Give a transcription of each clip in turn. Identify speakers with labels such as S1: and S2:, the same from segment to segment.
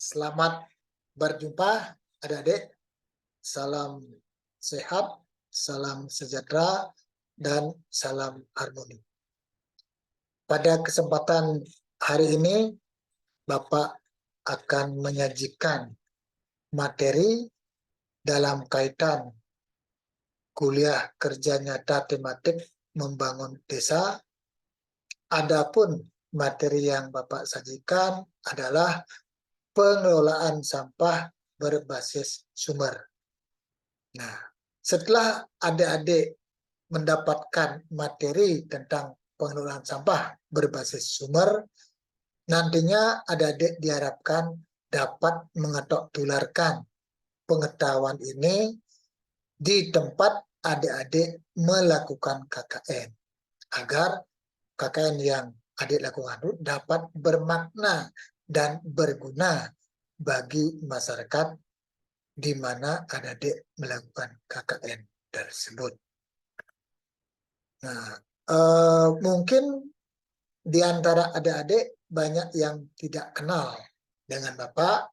S1: Selamat berjumpa adik-adik. Salam sehat, salam sejahtera, dan salam harmoni. Pada kesempatan hari ini, Bapak akan menyajikan materi dalam kaitan kuliah kerja nyata tematik membangun desa. Adapun materi yang Bapak sajikan adalah pengelolaan sampah berbasis sumber. Nah, setelah adik-adik mendapatkan materi tentang pengelolaan sampah berbasis sumber, nantinya adik-adik diharapkan dapat mengetok tularkan pengetahuan ini di tempat adik-adik melakukan KKN, agar KKN yang adik lakukan itu dapat bermakna dan berguna bagi masyarakat di mana adik-adik melakukan KKN tersebut. Nah, mungkin di antara adik-adik banyak yang tidak kenal dengan Bapak.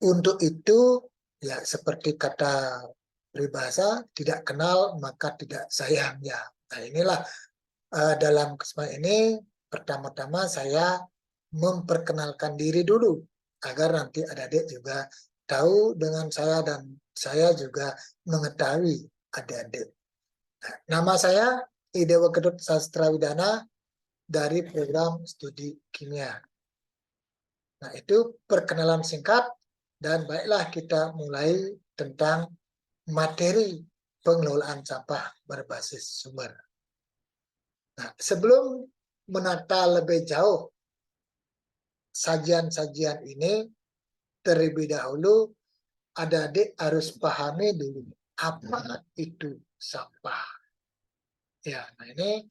S1: Untuk itu, ya seperti kata peribahasa, tidak kenal maka tidak sayang ya. Nah, inilah dalam kesempatan ini pertama-tama saya memperkenalkan diri dulu agar nanti adik-adik juga tahu dengan saya dan saya juga mengetahui adik-adik. Nah, nama saya Idewa Kedut Sastrawidana dari program studi kimia. Nah, itu perkenalan singkat dan baiklah kita mulai tentang materi pengelolaan sampah berbasis sumber. Nah, sebelum menata lebih jauh sajian-sajian ini, terlebih dahulu adik-adik harus pahami dulu apa itu sampah. Ya, nah ini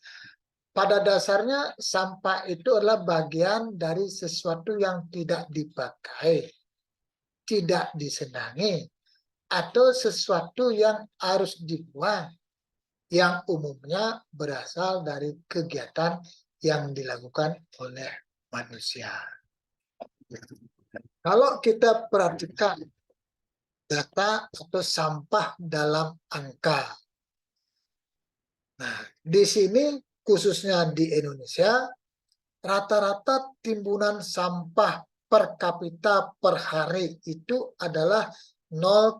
S1: pada dasarnya sampah itu adalah bagian dari sesuatu yang tidak dipakai, tidak disenangi, atau sesuatu yang harus dibuang, yang umumnya berasal dari kegiatan yang dilakukan oleh manusia. Kalau kita perhatikan data atau sampah dalam angka, nah di sini khususnya di Indonesia, rata-rata timbunan sampah per kapita per hari itu adalah 0,11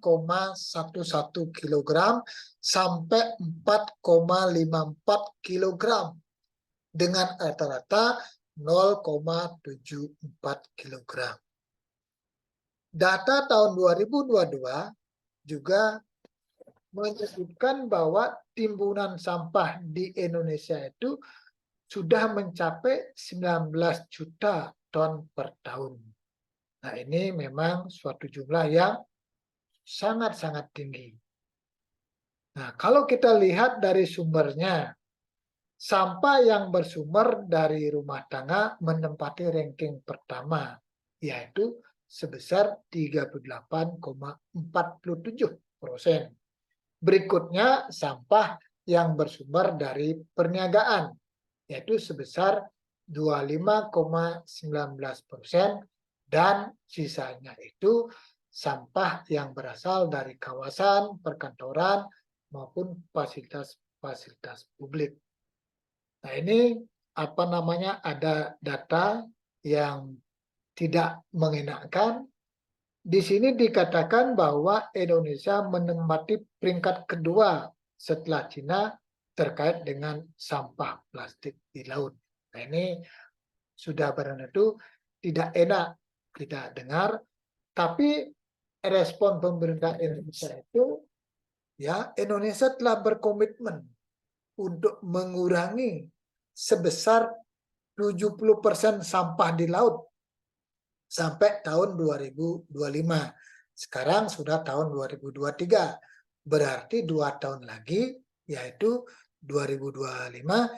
S1: kg sampai 4,54 kg dengan rata-rata 0,74 kg. Data tahun 2022 juga menyebutkan bahwa timbunan sampah di Indonesia itu sudah mencapai 19 juta ton per tahun. Nah, ini memang suatu jumlah yang sangat-sangat tinggi. Nah, kalau kita lihat dari sumbernya, sampah yang bersumber dari rumah tangga menempati ranking pertama, yaitu sebesar 38,47%. Berikutnya, sampah yang bersumber dari perniagaan, yaitu sebesar 25,19%, dan sisanya itu sampah yang berasal dari kawasan, perkantoran, maupun fasilitas-fasilitas publik. Nah, ini ada data yang tidak mengenakan. Di sini dikatakan bahwa Indonesia menempati peringkat kedua setelah Cina terkait dengan sampah plastik di laut. Nah, ini sudah barang tentu tidak enak kita dengar, tapi respon pemerintah Indonesia itu, ya, Indonesia telah berkomitmen untuk mengurangi sebesar 70% sampah di laut sampai tahun 2025. Sekarang sudah tahun 2023. Berarti 2 tahun lagi, yaitu 2025,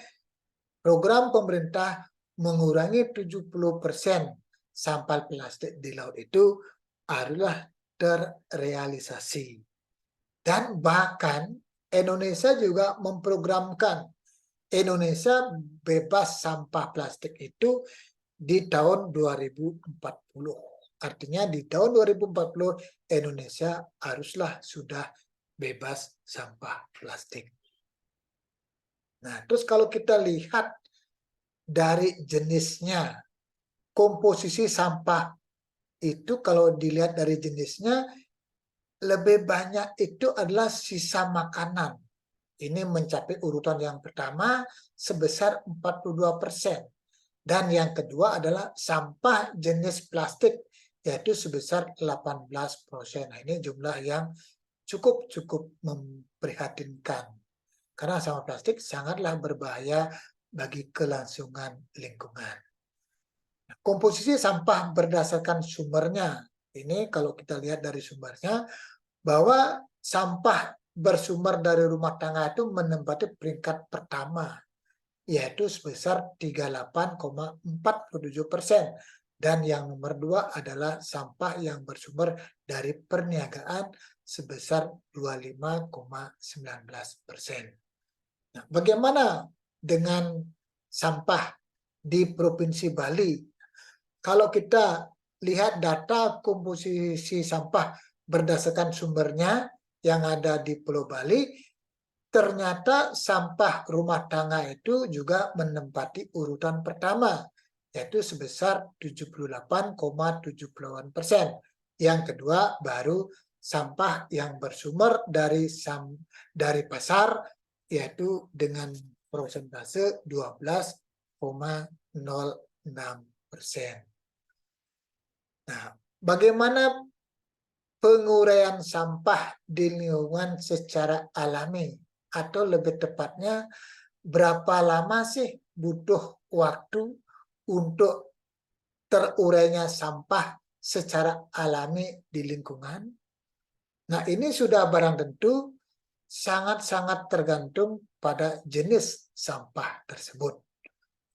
S1: program pemerintah mengurangi 70% sampah plastik di laut itu adalah terrealisasi. Dan bahkan Indonesia juga memprogramkan Indonesia bebas sampah plastik itu di tahun 2040. Artinya di tahun 2040 Indonesia haruslah sudah bebas sampah plastik. Nah, terus kalau kita lihat dari jenisnya, komposisi sampah itu kalau dilihat dari jenisnya, lebih banyak itu adalah sisa makanan. Ini mencapai urutan yang pertama sebesar 42%. Dan yang kedua adalah sampah jenis plastik, yaitu sebesar 18%. Nah, ini jumlah yang cukup memprihatinkan. Karena sampah plastik sangatlah berbahaya bagi kelangsungan lingkungan. Nah, komposisi sampah berdasarkan sumbernya. Ini kalau kita lihat dari sumbernya, bahwa sampah bersumber dari rumah tangga itu menempati peringkat pertama, yaitu sebesar 38,47%. Dan yang nomor 2 adalah sampah yang bersumber dari perniagaan sebesar 25,19%. Nah, bagaimana dengan sampah di Provinsi Bali? Kalau kita lihat data komposisi sampah berdasarkan sumbernya yang ada di Pulau Bali, ternyata sampah rumah tangga itu juga menempati urutan pertama, yaitu sebesar 78,78%. Yang kedua baru sampah yang bersumber dari pasar, yaitu dengan persentase 12,06%. Nah, bagaimana penguraian sampah di lingkungan secara alami? Atau lebih tepatnya, berapa lama sih butuh waktu untuk terurainya sampah secara alami di lingkungan? Nah, ini sudah barang tentu sangat-sangat tergantung pada jenis sampah tersebut.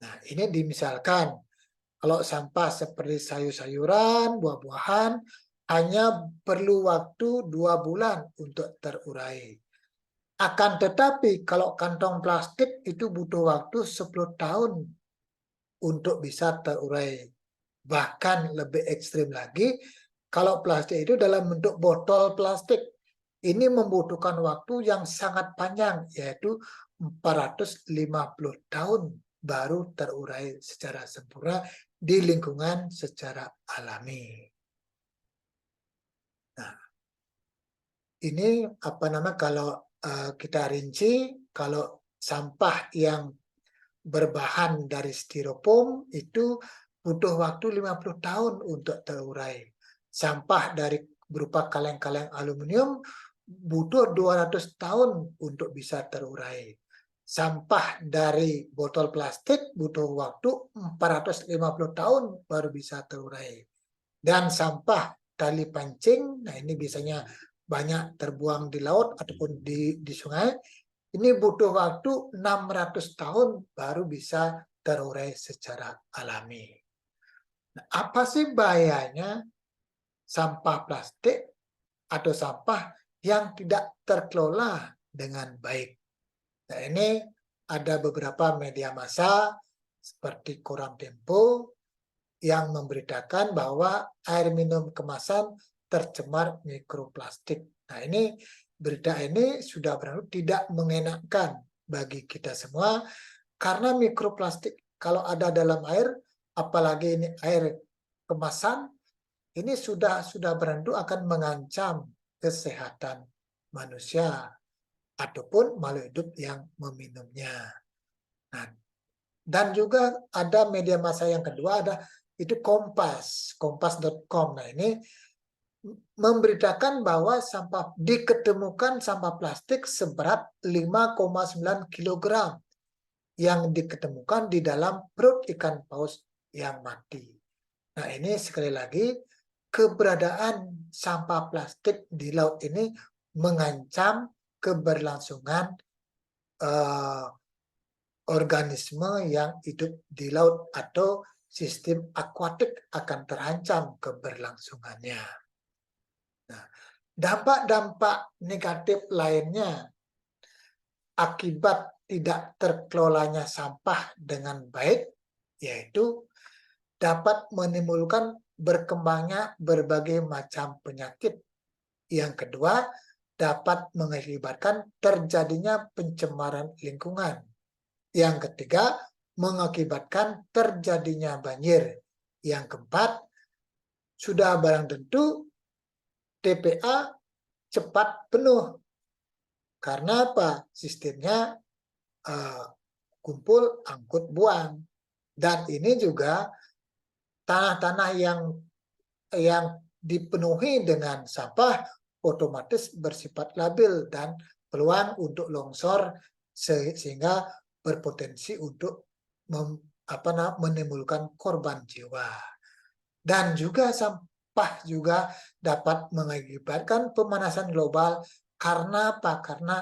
S1: Nah, ini dimisalkan, kalau sampah seperti sayur-sayuran, buah-buahan, hanya perlu waktu 2 bulan untuk terurai. Akan tetapi kalau kantong plastik itu butuh waktu 10 tahun untuk bisa terurai. Bahkan lebih ekstrim lagi, kalau plastik itu dalam bentuk botol plastik, ini membutuhkan waktu yang sangat panjang, yaitu 450 tahun baru terurai secara sempurna di lingkungan secara alami. Nah, ini kalau kita rinci, kalau sampah yang berbahan dari styrofoam itu butuh waktu 50 tahun untuk terurai. Sampah dari berupa kaleng-kaleng aluminium butuh 200 tahun untuk bisa terurai. Sampah dari botol plastik butuh waktu 450 tahun baru bisa terurai. Dan sampah tali pancing, nah ini biasanya banyak terbuang di laut ataupun di sungai, ini butuh waktu 600 tahun baru bisa terurai secara alami. Nah, apa sih bahayanya sampah plastik atau sampah yang tidak terkelola dengan baik? Nah, ini ada beberapa media massa seperti Koran Tempo yang memberitakan bahwa air minum kemasan tercemar mikroplastik. Nah, ini berita ini sudah berlalu tidak mengenakan bagi kita semua, karena mikroplastik kalau ada dalam air, apalagi ini air kemasan, ini sudah berlalu akan mengancam kesehatan manusia ataupun makhluk hidup yang meminumnya. Nah, dan juga ada media massa yang kedua, ada itu kompas.com. Nah, ini memberitakan bahwa diketemukan sampah plastik seberat 5,9 kg yang diketemukan di dalam perut ikan paus yang mati. Nah, ini sekali lagi, keberadaan sampah plastik di laut ini mengancam keberlangsungan organisme yang hidup di laut atau sistem akuatik akan terancam keberlangsungannya. Nah, dampak-dampak negatif lainnya akibat tidak terkelolanya sampah dengan baik, yaitu dapat menimbulkan berkembangnya berbagai macam penyakit. Yang kedua, dapat mengakibatkan terjadinya pencemaran lingkungan. Yang ketiga, mengakibatkan terjadinya banjir. Yang keempat, sudah barang tentu TPA cepat penuh. Karena apa? Sistemnya kumpul, angkut, buang. Dan ini juga tanah-tanah yang dipenuhi dengan sampah otomatis bersifat labil dan peluang untuk longsor sehingga berpotensi untuk menimbulkan korban jiwa. Dan juga sampah juga dapat mengakibatkan pemanasan global karena apa? Karena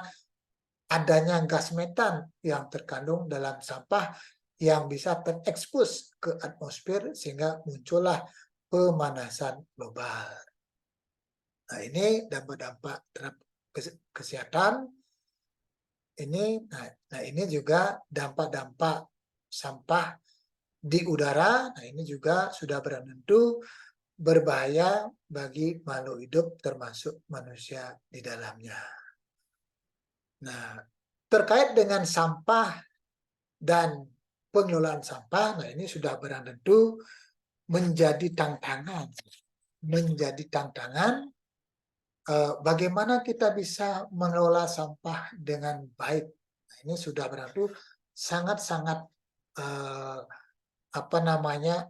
S1: adanya gas metan yang terkandung dalam sampah yang bisa terekspos ke atmosfer sehingga muncullah pemanasan global. Nah, ini dampak-dampak terhadap kesehatan. Ini juga dampak-dampak sampah di udara. Nah, ini juga sudah tentu berbahaya bagi makhluk hidup termasuk manusia di dalamnya. Nah, terkait dengan sampah dan pengelolaan sampah, nah ini sudah barang tentu menjadi tantangan. Bagaimana kita bisa mengelola sampah dengan baik. Nah, ini sudah barang tentu sangat-sangat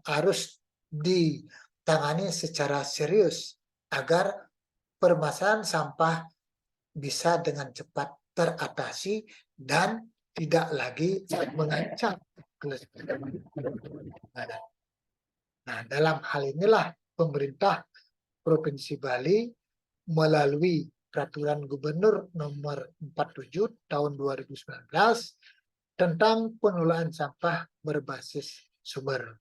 S1: harus ditangani secara serius agar permasalahan sampah bisa dengan cepat teratasi dan tidak lagi mengancam kelestarian. Nah, dalam hal inilah pemerintah Provinsi Bali melalui Peraturan Gubernur Nomor 47 Tahun 2019 tentang pengelolaan sampah berbasis sumber.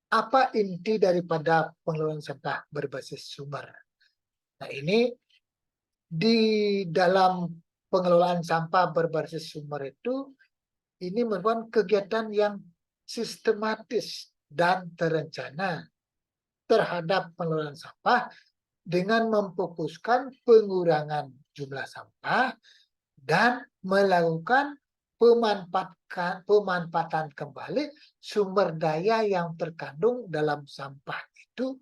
S1: Apa inti daripada pengelolaan sampah berbasis sumber? Nah, ini di dalam pengelolaan sampah berbasis sumber itu, ini merupakan kegiatan yang sistematis dan terencana terhadap pengelolaan sampah dengan memfokuskan pengurangan jumlah sampah dan melakukan pemanfaatan kembali sumber daya yang terkandung dalam sampah itu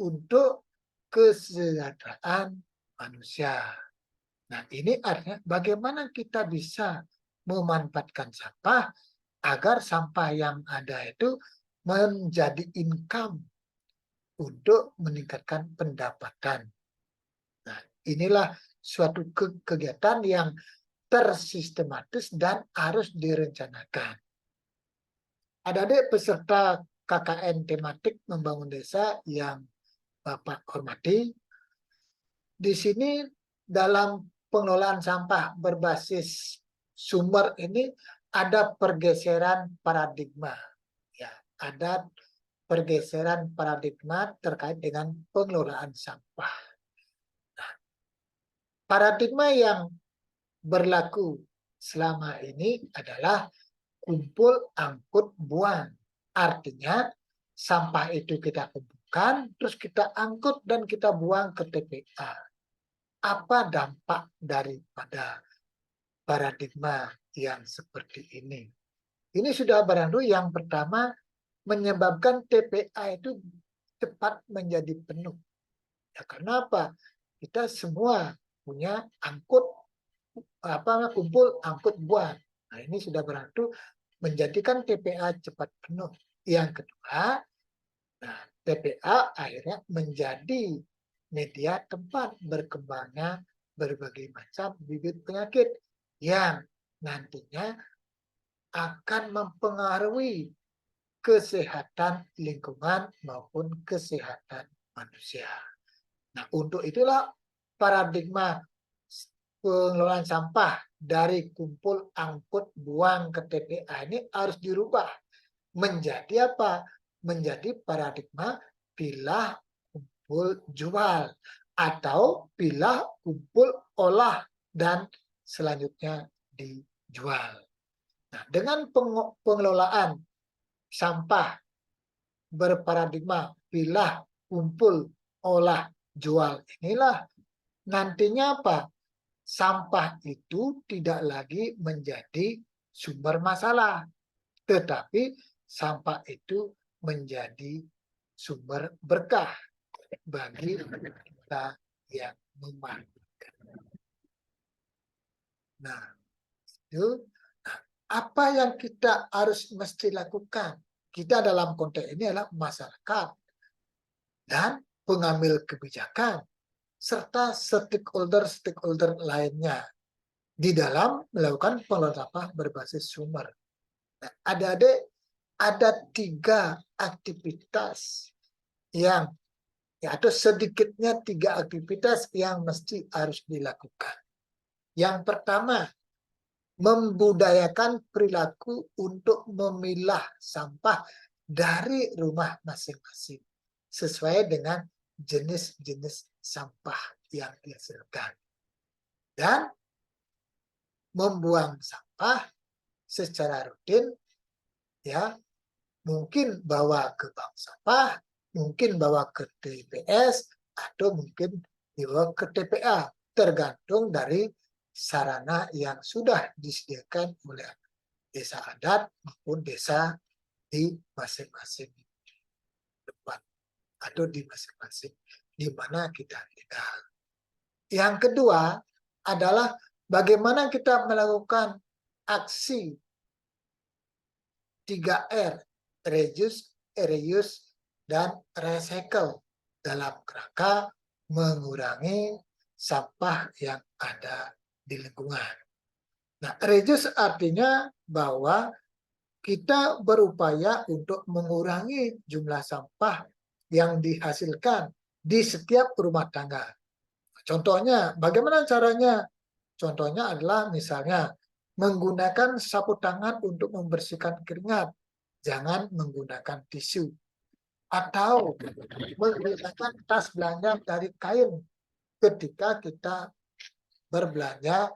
S1: untuk kesejahteraan manusia. Nah, ini artinya bagaimana kita bisa memanfaatkan sampah agar sampah yang ada itu menjadi income untuk meningkatkan pendapatan. Nah, inilah suatu kegiatan yang tersistematis dan harus direncanakan. Adik-adik peserta KKN tematik membangun desa yang Bapak hormati, di sini dalam pengelolaan sampah berbasis sumber ini ada pergeseran paradigma. Ya, ada pergeseran paradigma terkait dengan pengelolaan sampah. Nah, paradigma yang berlaku selama ini adalah kumpul, angkut, buang. Artinya sampah itu kita kumpulkan, terus kita angkut dan kita buang ke TPA. Apa dampak daripada paradigma yang seperti ini? Ini sudah barangkali yang pertama menyebabkan TPA itu cepat menjadi penuh. Ya, karena apa? Kita semua punya kumpul, angkut, buang. Nah, ini sudah berarti menjadikan TPA cepat penuh. Yang kedua, nah, TPA akhirnya menjadi media tempat berkembangnya berbagai macam bibit penyakit yang nantinya akan mempengaruhi kesehatan lingkungan maupun kesehatan manusia. Nah, untuk itulah paradigma pengelolaan sampah dari kumpul, angkut, buang ke TPA ini harus dirubah menjadi apa? Menjadi paradigma pilah, kumpul, jual, atau pilah, kumpul, olah, dan selanjutnya dijual. Nah, dengan pengelolaan sampah berparadigma pilah, kumpul, olah, jual inilah nantinya apa? Sampah itu tidak lagi menjadi sumber masalah, tetapi sampah itu menjadi sumber berkah bagi kita yang memanfaatkan. Nah, itu apa yang kita harus mesti lakukan? Kita dalam konteks ini adalah masyarakat dan pengambil kebijakan serta stakeholder lainnya di dalam melakukan penerapan berbasis sumber. Nah, ada 3 aktivitas yang atau sedikitnya 3 aktivitas yang mesti harus dilakukan. Yang pertama, membudayakan perilaku untuk memilah sampah dari rumah masing-masing sesuai dengan jenis-jenis sampah yang dihasilkan dan membuang sampah secara rutin, ya, mungkin bawa ke bank sampah, mungkin bawa ke TPS, atau mungkin dibawa ke TPA, tergantung dari sarana yang sudah disediakan oleh desa adat maupun desa di masing-masing tempat atau di masing-masing di mana kita tinggal. Yang kedua adalah bagaimana kita melakukan aksi 3R, reduce, reuse, dan recycle dalam kerangka mengurangi sampah yang ada di lingkungan. Nah, reduce artinya bahwa kita berupaya untuk mengurangi jumlah sampah yang dihasilkan di setiap rumah tangga. Contohnya, bagaimana caranya? Contohnya adalah misalnya menggunakan sapu tangan untuk membersihkan keringat. Jangan menggunakan tisu. Atau menggunakan tas belanja dari kain ketika kita berbelanja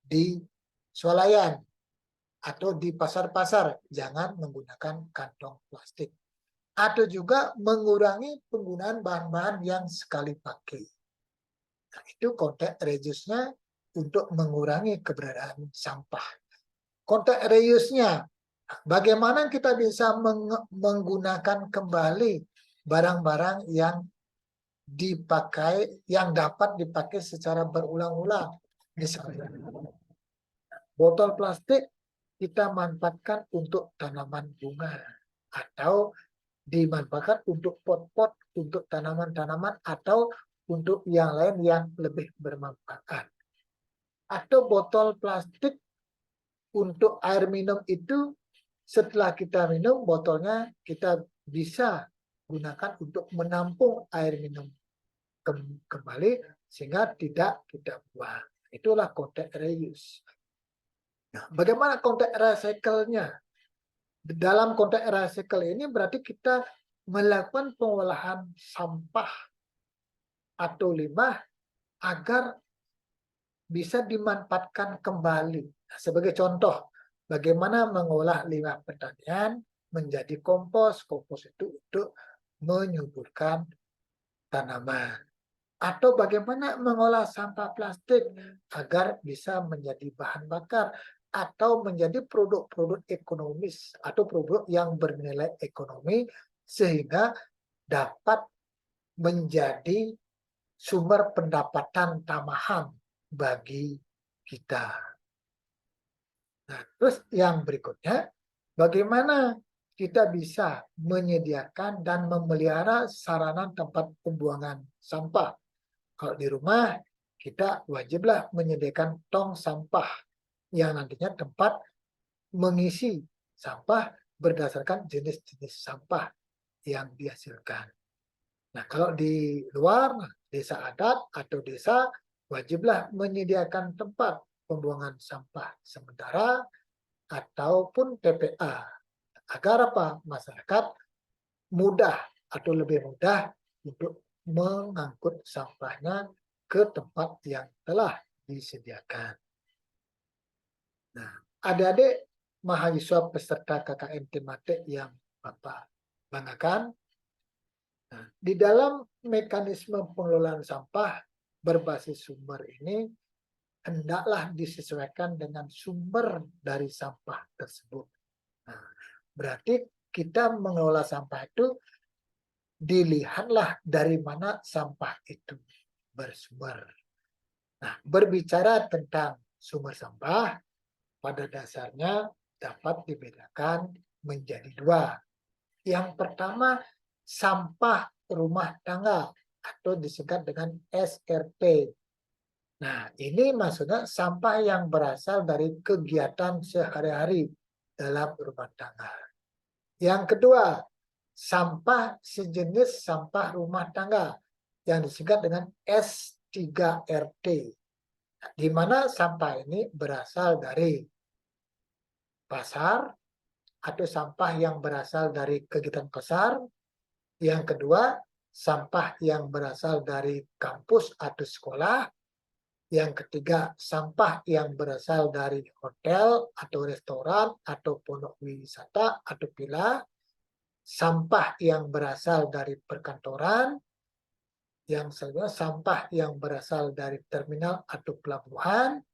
S1: di swalayan atau di pasar-pasar. Jangan menggunakan kantong plastik. Atau juga mengurangi penggunaan bahan-bahan yang sekali pakai. Nah, itu konteks reduce-nya untuk mengurangi keberadaan sampah. Konteks reuse-nya, bagaimana kita bisa menggunakan kembali barang-barang yang dipakai, yang dapat dipakai secara berulang-ulang. Misalnya, botol plastik kita manfaatkan untuk tanaman bunga atau dimanfaatkan untuk pot-pot untuk tanaman-tanaman atau untuk yang lain yang lebih bermanfaat. Atau botol plastik untuk air minum itu setelah kita minum botolnya kita bisa gunakan untuk menampung air minum kembali sehingga tidak kita buang. Itulah konteks reuse. Nah, bagaimana konteks recycle-nya? Dalam konteks recycle ini berarti kita melakukan pengolahan sampah atau limbah agar bisa dimanfaatkan kembali. Nah, sebagai contoh, bagaimana mengolah limbah pertanian menjadi kompos. Kompos itu untuk menyuburkan tanaman. Atau bagaimana mengolah sampah plastik agar bisa menjadi bahan bakar atau menjadi produk-produk ekonomis atau produk yang bernilai ekonomi sehingga dapat menjadi sumber pendapatan tambahan bagi kita. Nah, terus yang berikutnya, bagaimana kita bisa menyediakan dan memelihara sarana tempat pembuangan sampah. Kalau di rumah, kita wajiblah menyediakan tong sampah yang nantinya tempat mengisi sampah berdasarkan jenis-jenis sampah yang dihasilkan. Nah, kalau di luar, desa adat atau desa wajiblah menyediakan tempat pembuangan sampah sementara ataupun TPA. Agar apa? Masyarakat mudah atau lebih mudah untuk mengangkut sampahnya ke tempat yang telah disediakan. Nah, adik-adik mahasiswa peserta KKN tematik yang Bapak banggakan. Nah, di dalam mekanisme pengelolaan sampah berbasis sumber ini hendaklah disesuaikan dengan sumber dari sampah tersebut. Nah, berarti kita mengelola sampah itu dilihatlah dari mana sampah itu bersumber. Nah, berbicara tentang sumber sampah, pada dasarnya dapat dibedakan menjadi dua. Yang pertama, sampah rumah tangga atau disingkat dengan SRT. Nah, ini maksudnya sampah yang berasal dari kegiatan sehari-hari dalam rumah tangga. Yang kedua, sampah sejenis sampah rumah tangga yang disingkat dengan S3RT, di mana sampah ini berasal dari pasar atau sampah yang berasal dari kegiatan pasar. Yang kedua, sampah yang berasal dari kampus atau sekolah. Yang ketiga, sampah yang berasal dari hotel atau restoran atau pondok wisata atau villa. Sampah yang berasal dari perkantoran. Yang selanjutnya, sampah yang berasal dari terminal atau pelabuhan.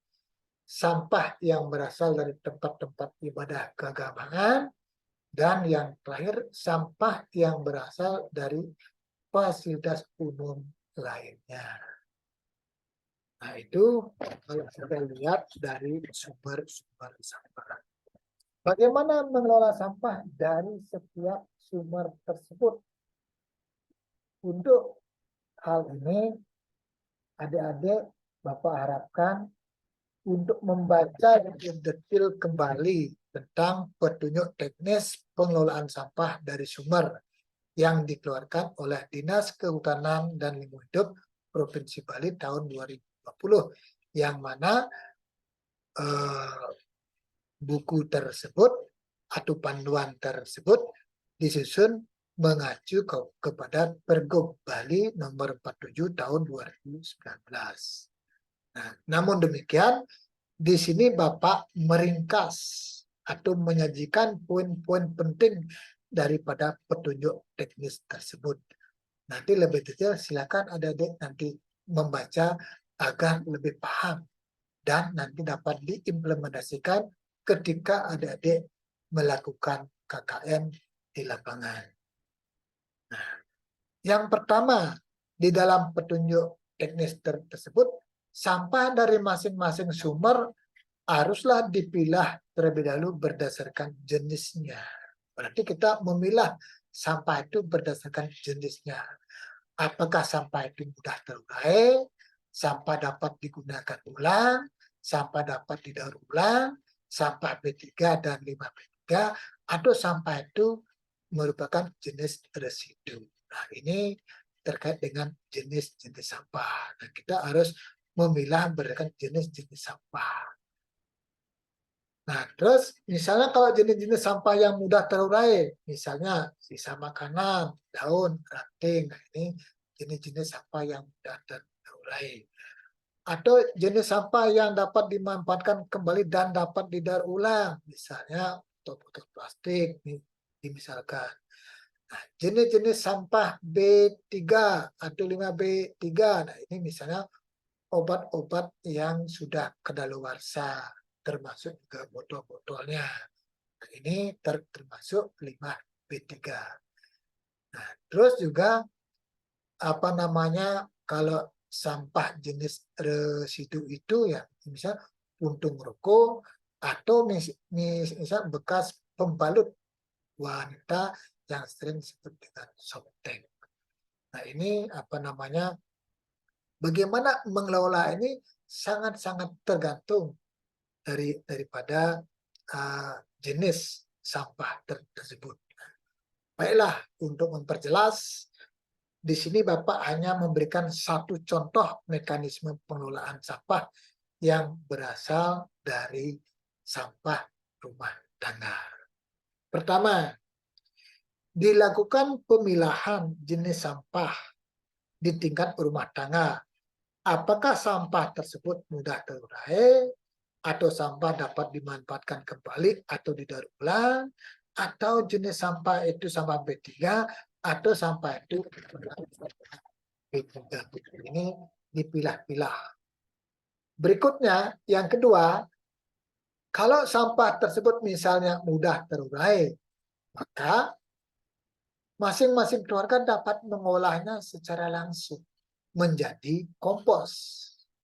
S1: Sampah yang berasal dari tempat-tempat ibadah keagamaan. Dan yang terakhir, sampah yang berasal dari fasilitas umum lainnya. Nah, itu kalau kita lihat dari sumber-sumber sampah. Bagaimana mengelola sampah dari setiap sumber tersebut? Untuk hal ini, adik-adik Bapak harapkan untuk membaca lebih detail kembali tentang petunjuk teknis pengelolaan sampah dari sumber yang dikeluarkan oleh Dinas Kehutanan dan Lingkungan Hidup Provinsi Bali tahun 2020, yang mana buku tersebut atau panduan tersebut disusun mengacu kepada Pergub Bali nomor 47 tahun 2019. Nah, namun demikian, di sini Bapak meringkas atau menyajikan poin-poin penting daripada petunjuk teknis tersebut. Nanti lebih detail silakan adik-adik nanti membaca agar lebih paham dan nanti dapat diimplementasikan ketika adik-adik melakukan KKN di lapangan. Nah, yang pertama di dalam petunjuk teknis tersebut, sampah dari masing-masing sumber haruslah dipilah terlebih dahulu berdasarkan jenisnya. Berarti kita memilah sampah itu berdasarkan jenisnya. Apakah sampah itu mudah terurai, sampah dapat digunakan ulang, sampah dapat didaur ulang, sampah B3 dan 5B3, atau sampah itu merupakan jenis residu. Nah, ini terkait dengan jenis-jenis sampah. Nah, kita harus memilah berdasarkan jenis-jenis sampah. Nah, terus misalnya kalau jenis-jenis sampah yang mudah terurai, misalnya sisa makanan, daun, ranting, nah ini jenis-jenis sampah yang mudah terurai. Atau jenis sampah yang dapat dimanfaatkan kembali dan dapat didaur ulang, misalnya botol plastik, misalkan. Nah, jenis-jenis sampah B3 atau 5B3, nah ini misalnya obat-obat yang sudah kadaluarsa, termasuk juga botol-botolnya. Nah, ini termasuk 5B3. Nah, terus juga apa namanya, kalau sampah jenis residu itu ya misalnya puntung rokok atau misal bekas pembalut wanita yang sering disebut dengan softtek. Nah, ini apa namanya, bagaimana mengelola ini sangat-sangat tergantung daripada jenis sampah tersebut. Baiklah, untuk memperjelas, di sini Bapak hanya memberikan satu contoh mekanisme pengelolaan sampah yang berasal dari sampah rumah tangga. Pertama, dilakukan pemilahan jenis sampah di tingkat rumah tangga. Apakah sampah tersebut mudah terurai, atau sampah dapat dimanfaatkan kembali atau didaur ulang, atau jenis sampah itu sampah B3 atau sampah itu B3. Ini dipilah-pilah. Berikutnya, yang kedua, kalau sampah tersebut misalnya mudah terurai, maka masing-masing keluarga dapat mengolahnya secara langsung menjadi kompos.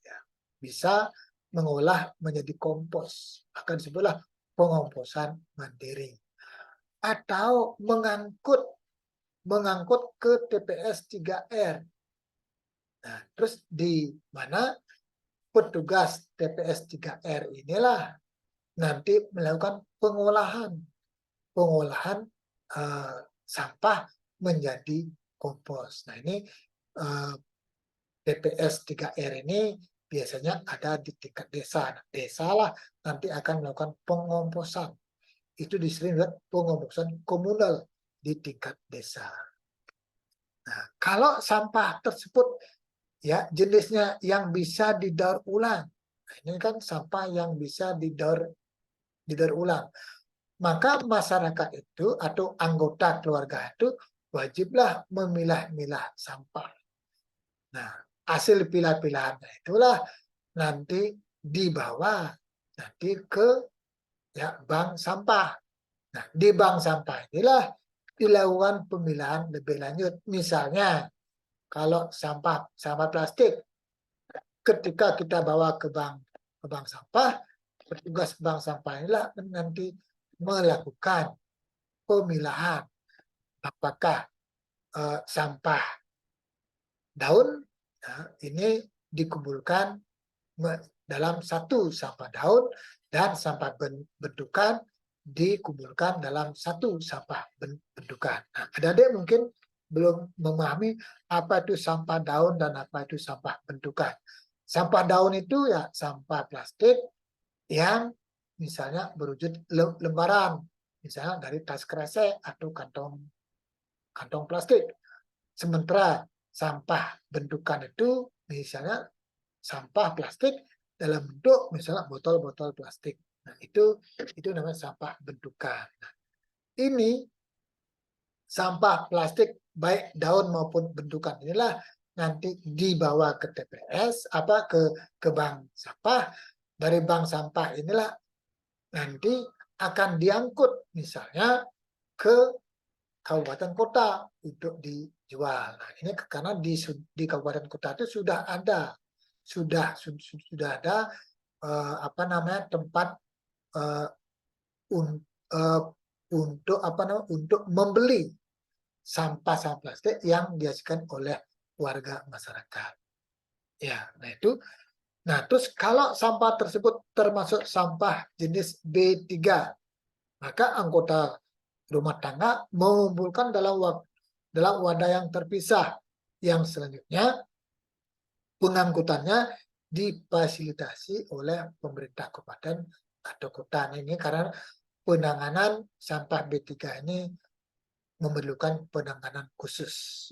S1: Ya, bisa mengolah menjadi kompos. Akan disebutlah pengomposan mandiri. Atau mengangkut ke TPS 3R. Nah, terus di mana petugas TPS 3R inilah nanti melakukan pengolahan sampah menjadi kompos. Nah, ini TPS 3R ini biasanya ada di tingkat desa. Nah, desa lah nanti akan melakukan pengomposan. Itu disebut pengomposan komunal di tingkat desa. Nah, kalau sampah tersebut ya jenisnya yang bisa didaur ulang. Nah, ini kan sampah yang bisa didaur ulang. Maka masyarakat itu atau anggota keluarga itu wajiblah memilah-milah sampah. Nah, hasil pilah-pilahannya itulah nanti dibawa nanti ke ya bank sampah. Nah, di bank sampah inilah dilakukan pemilahan lebih lanjut. Misalnya kalau sampah plastik, ketika kita bawa ke bank sampah, petugas bank sampah inilah nanti melakukan pemilahan apakah sampah daun ini dikumpulkan dalam satu sampah daun dan sampah bentukan dikumpulkan dalam satu sampah bentukan. Nah, adik-adik mungkin belum memahami apa itu sampah daun dan apa itu sampah bentukan. Sampah daun itu ya sampah plastik yang misalnya berwujud lembaran, misalnya dari tas kresek atau kantong plastik. Sementara sampah bentukan itu misalnya sampah plastik dalam bentuk misalnya botol-botol plastik. Nah, itu namanya sampah bentukan. Nah, ini sampah plastik baik daun maupun bentukan inilah nanti dibawa ke TPS ke bank sampah. Dari bank sampah inilah nanti akan diangkut misalnya ke kabupaten kota untuk dijual. Nah, ini karena di kabupaten kota itu sudah ada tempat untuk membeli sampah plastik yang dihasilkan oleh warga masyarakat. Ya, nah terus kalau sampah tersebut termasuk sampah jenis B3, maka anggota rumah tangga mengumpulkan dalam wadah yang terpisah. Yang selanjutnya pengangkutannya difasilitasi oleh pemerintah kabupaten atau kota. Ini karena penanganan sampah B3 ini memerlukan penanganan khusus.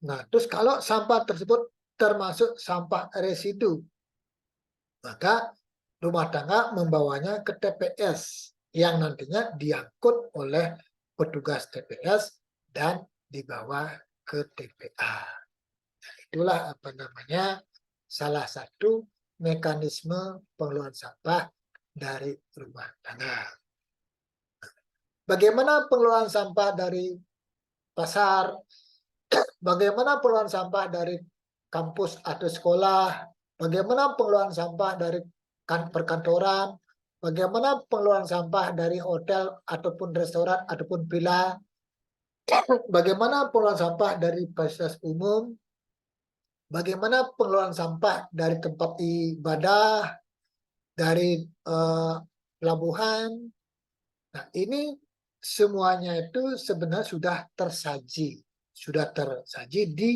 S1: Nah, terus kalau sampah tersebut termasuk sampah residu, maka rumah tangga membawanya ke TPS yang nantinya diangkut oleh petugas TPS dan dibawa ke TPA. Itulah salah satu mekanisme pengelolaan sampah dari rumah tangga. Bagaimana pengelolaan sampah dari pasar? Bagaimana pengelolaan sampah dari kampus atau sekolah? Bagaimana pengelolaan sampah dari perkantoran? Bagaimana pengelolaan sampah dari hotel ataupun restoran ataupun villa? Bagaimana pengelolaan sampah dari fasilitas umum? Bagaimana pengelolaan sampah dari tempat ibadah, dari pelabuhan? Nah, ini semuanya itu sebenarnya sudah tersaji di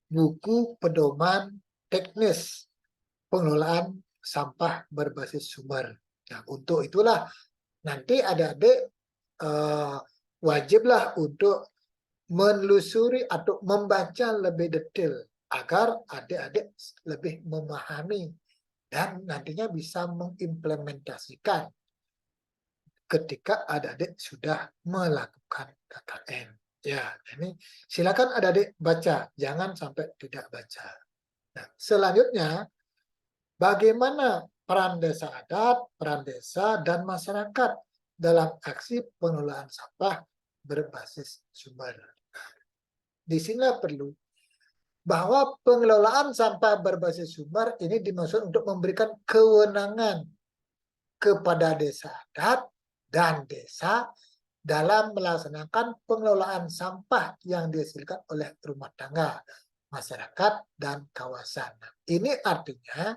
S1: buku pedoman teknis pengelolaan sampah berbasis sumber. Nah, untuk itulah nanti adik-adik wajiblah untuk menelusuri atau membaca lebih detail agar adik-adik lebih memahami dan nantinya bisa mengimplementasikan ketika adik-adik sudah melakukan KKN. Ya, ini silakan adik-adik baca, jangan sampai tidak baca. Nah, selanjutnya, bagaimana peran desa adat, peran desa, dan masyarakat dalam aksi pengelolaan sampah berbasis sumber. Di sini perlu bahwa pengelolaan sampah berbasis sumber ini dimaksud untuk memberikan kewenangan kepada desa adat dan desa dalam melaksanakan pengelolaan sampah yang dihasilkan oleh rumah tangga, masyarakat, dan kawasan. Ini artinya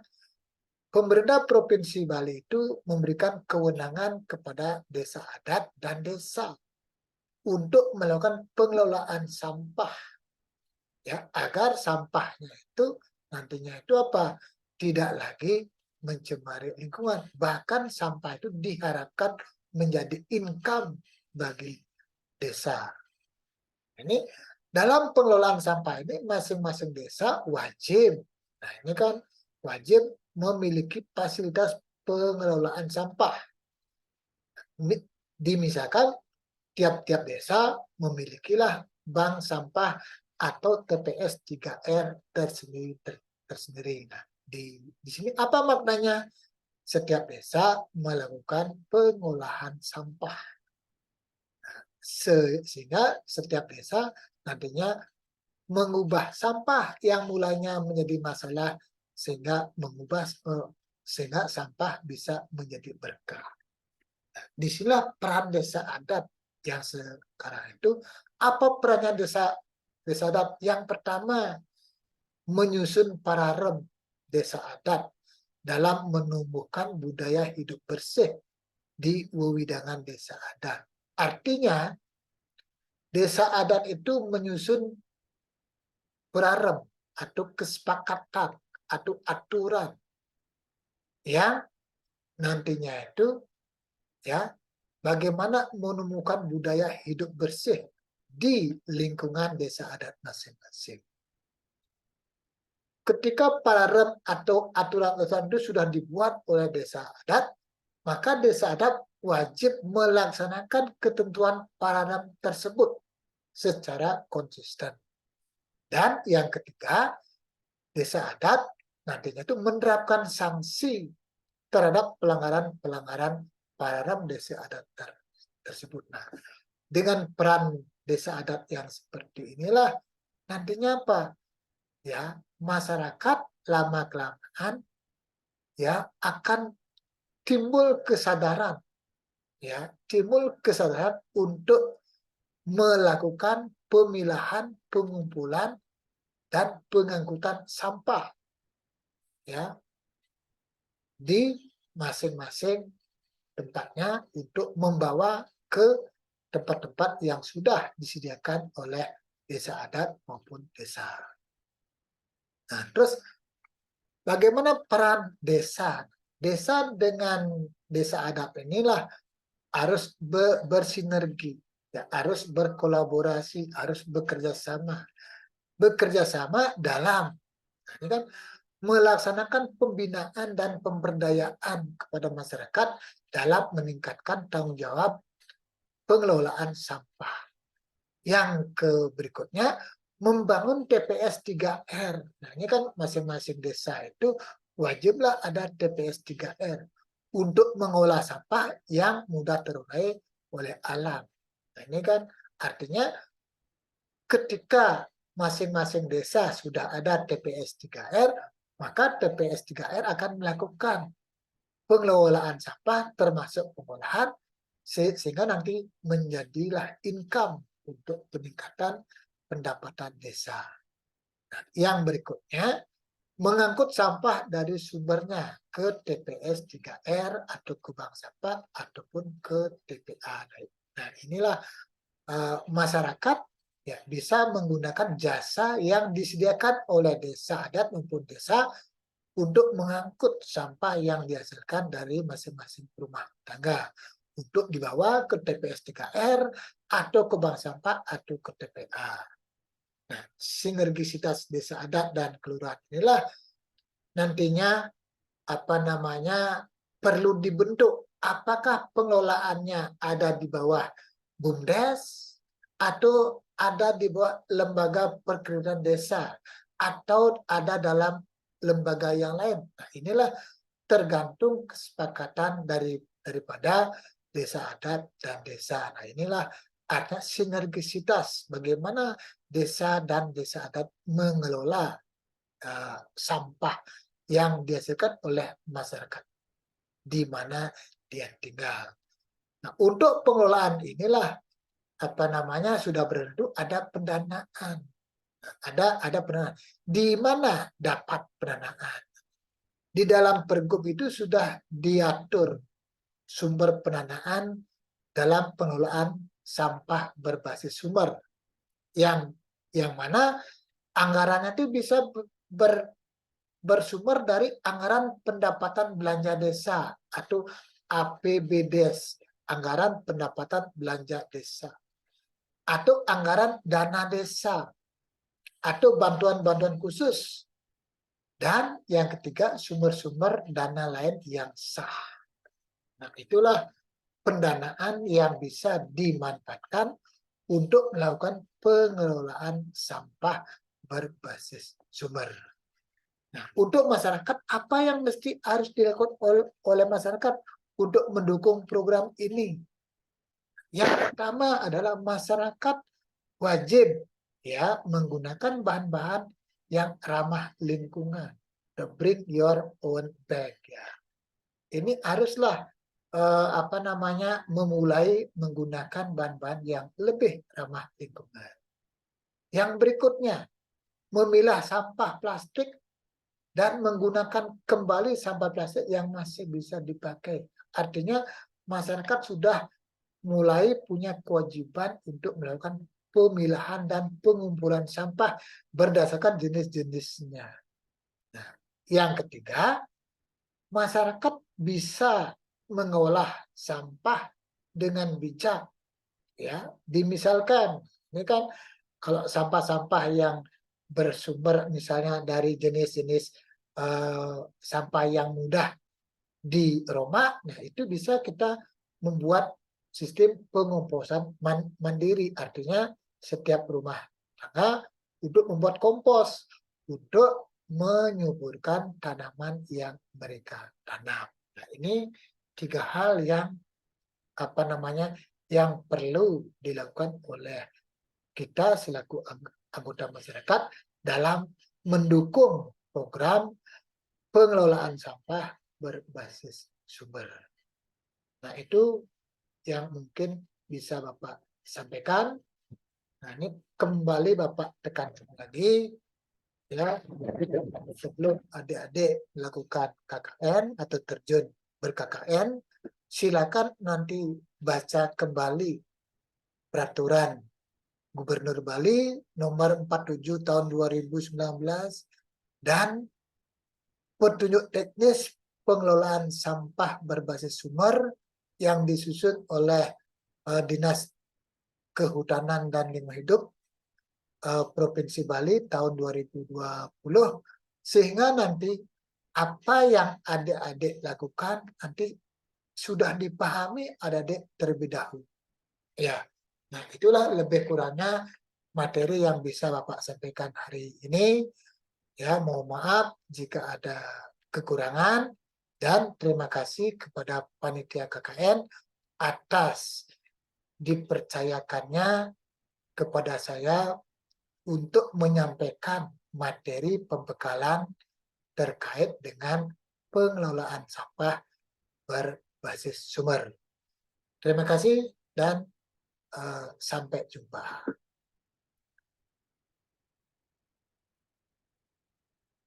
S1: pemerintah Provinsi Bali itu memberikan kewenangan kepada desa adat dan desa untuk melakukan pengelolaan sampah, ya, agar sampahnya itu nantinya itu apa? Tidak lagi mencemari lingkungan. Bahkan sampah itu diharapkan menjadi income bagi desa. Ini dalam pengelolaan sampah ini masing-masing desa wajib. Nah, ini kan wajib memiliki fasilitas pengelolaan sampah. Misalkan tiap-tiap desa memilikilah bank sampah atau TPS 3R tersendiri. Nah, di sini apa maknanya? Setiap desa melakukan pengolahan sampah. Sehingga setiap desa nantinya mengubah sampah yang mulanya menjadi masalah sehingga sampah bisa menjadi berkah. Disinilah peran desa adat yang sekarang itu. Apa perannya desa adat? Yang pertama, menyusun pararem desa adat dalam menumbuhkan budaya hidup bersih di wewidangan desa adat. Artinya, desa adat itu menyusun pararem atau kesepakatan atau aturan yang nantinya itu, ya, bagaimana menemukan budaya hidup bersih di lingkungan desa adat masing-masing. Ketika pararem atau aturan-aturan itu sudah dibuat oleh desa adat, maka desa adat wajib melaksanakan ketentuan pararem tersebut secara konsisten. Dan yang ketiga, desa adat nantinya itu menerapkan sanksi terhadap pelanggaran pararem desa adat tersebut. Nah, dengan peran desa adat yang seperti inilah nantinya apa? Ya, masyarakat lama-kelamaan ya akan timbul kesadaran, ya, timbul kesadaran untuk melakukan pemilahan, pengumpulan, dan pengangkutan sampah, ya, di masing-masing tempatnya untuk membawa ke tempat-tempat yang sudah disediakan oleh desa adat maupun desa. Nah, terus bagaimana peran desa? Desa dengan desa adat inilah harus bersinergi, ya, harus berkolaborasi, harus bekerja sama. Bekerja sama dalam, nah, ini kan melaksanakan pembinaan dan pemberdayaan kepada masyarakat dalam meningkatkan tanggung jawab pengelolaan sampah. Yang berikutnya, membangun TPS 3R. Nah, ini kan masing-masing desa itu wajiblah ada TPS 3R untuk mengolah sampah yang mudah terurai oleh alam. Nah, ini kan artinya ketika masing-masing desa sudah ada TPS 3R, maka TPS 3R akan melakukan pengelolaan sampah termasuk pengolahan sehingga nanti menjadilah income untuk peningkatan pendapatan desa. Nah, yang berikutnya, mengangkut sampah dari sumbernya ke TPS 3R atau ke bank sampah ataupun ke TPA. Nah, inilah masyarakat ya bisa menggunakan jasa yang disediakan oleh desa adat maupun desa untuk mengangkut sampah yang dihasilkan dari masing-masing rumah tangga untuk dibawa ke TPS 3R atau ke bank sampah atau ke TPA. Nah, sinergisitas desa adat dan kelurahan inilah nantinya perlu dibentuk apakah pengelolaannya ada di bawah BUMDes atau ada di bawah lembaga perkebunan desa atau ada dalam lembaga yang lain. Nah, inilah tergantung kesepakatan daripada desa adat dan desa. Nah, inilah ada sinergisitas bagaimana desa dan desa adat mengelola sampah yang dihasilkan oleh masyarakat di mana dia tinggal. Nah, untuk pengelolaan inilah sudah bertentu ada pendanaan. Ada pendanaan. Di mana dapat pendanaan? Di dalam pergub itu sudah diatur sumber pendanaan dalam pengelolaan sampah berbasis sumber yang mana anggarannya itu bisa bersumber dari anggaran pendapatan belanja desa atau APBDes, anggaran pendapatan belanja desa, atau anggaran dana desa, atau bantuan-bantuan khusus. Dan yang ketiga, sumber-sumber dana lain yang sah. Nah, itulah pendanaan yang bisa dimanfaatkan untuk melakukan pengelolaan sampah berbasis sumber. Nah, untuk masyarakat, apa yang mesti harus dilakukan oleh masyarakat untuk mendukung program ini? Yang pertama adalah masyarakat wajib menggunakan bahan-bahan yang ramah lingkungan. Bring your own bag ya. Ini haruslah memulai menggunakan bahan-bahan yang lebih ramah lingkungan. Yang berikutnya, memilah sampah plastik dan menggunakan kembali sampah plastik yang masih bisa dipakai. Artinya masyarakat sudah mulai punya kewajiban untuk melakukan pemilahan dan pengumpulan sampah berdasarkan jenis-jenisnya. Nah, yang ketiga, masyarakat bisa mengolah sampah dengan bijak. Ya, dimisalkan, ini kan kalau sampah-sampah yang bersumber misalnya dari jenis-jenis sampah yang mudah diroma, nah itu bisa kita membuat sistem pengomposan mandiri, artinya setiap rumah tangga untuk membuat kompos untuk menyuburkan tanaman yang mereka tanam. Nah, ini 3 hal yang yang perlu dilakukan oleh kita selaku anggota masyarakat dalam mendukung program pengelolaan sampah berbasis sumber. Nah, itu yang mungkin bisa Bapak sampaikan. Nah, ini kembali Bapak tekankan lagi, ya, sebelum adik-adik melakukan KKN atau terjun ber-KKN, silakan nanti baca kembali peraturan Gubernur Bali nomor 47 tahun 2019 dan petunjuk teknis pengelolaan sampah berbasis sumber yang disusun oleh Dinas Kehutanan dan Lingkungan Hidup Provinsi Bali tahun 2020, sehingga nanti apa yang adik-adik lakukan nanti sudah dipahami adik-adik terlebih dahulu. Ya, nah itulah lebih kurangnya materi yang bisa Bapak sampaikan hari ini. Ya, mohon maaf jika ada kekurangan dan terima kasih kepada panitia KKN atas dipercayakannya kepada saya untuk menyampaikan materi pembekalan terkait dengan pengelolaan sampah berbasis sumber. Terima kasih dan sampai jumpa.